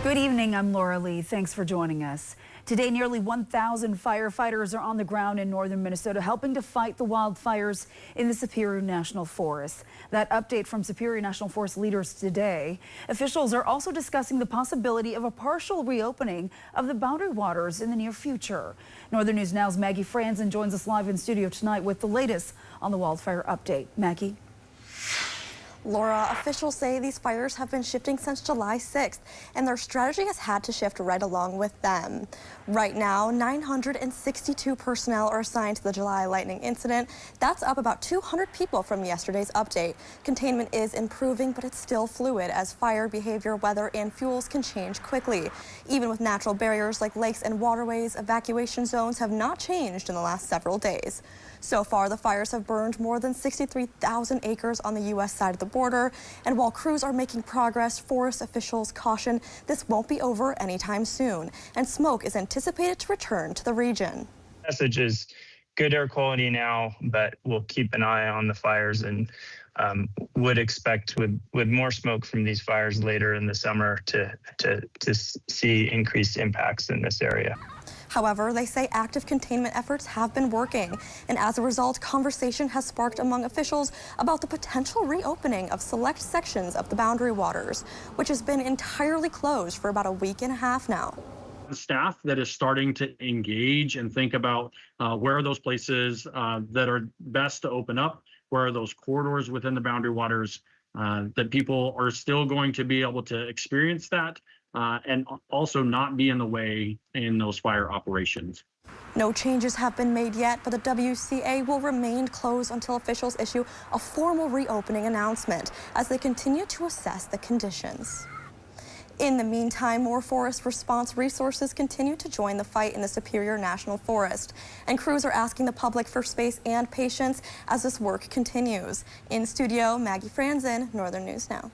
Good evening, I'm Laura Lee. Thanks for joining us. Today, nearly 1,000 firefighters are on the ground in northern Minnesota helping to fight the wildfires in the Superior National Forest. That update from Superior National Forest leaders today. Officials are also discussing the possibility of a partial reopening of the boundary waters in the near future. Northern News Now's Maggie Franzen joins us live in studio tonight with the latest on the wildfire update. Maggie? Laura, officials say these fires have been shifting since July 6th, and their strategy has had to shift right along with them. Right now, 962 personnel are assigned to the July lightning incident. That's up about 200 people from yesterday's update. Containment is improving, but it's still fluid as fire behavior, weather, and fuels can change quickly. Even with natural barriers like lakes and waterways, evacuation zones have not changed in the last several days. So far, the fires have burned more than 63,000 acres on the U.S. side of the border. And while crews are making progress, forest officials caution this won't be over anytime soon. And smoke is anticipated to return to the region. Message is good air quality now, but we'll keep an eye on the fires and would expect with more smoke from these fires later in the summer to see increased impacts in this area. However, they say active containment efforts have been working, and as a result, conversation has sparked among officials about the potential reopening of select sections of the boundary waters, which has been entirely closed for about a week and a half now. Staff that is starting to engage and think about where are those places that are best to open up, where are those corridors within the boundary waters that people are still going to be able to experience that and also not be in the way in those fire operations. No changes have been made yet, but the WCA will remain closed until officials issue a formal reopening announcement as they continue to assess the conditions. In the meantime, more forest response resources continue to join the fight in the Superior National Forest, and crews are asking the public for space and patience as this work continues. In studio, Maggie Franzen, Northern News Now.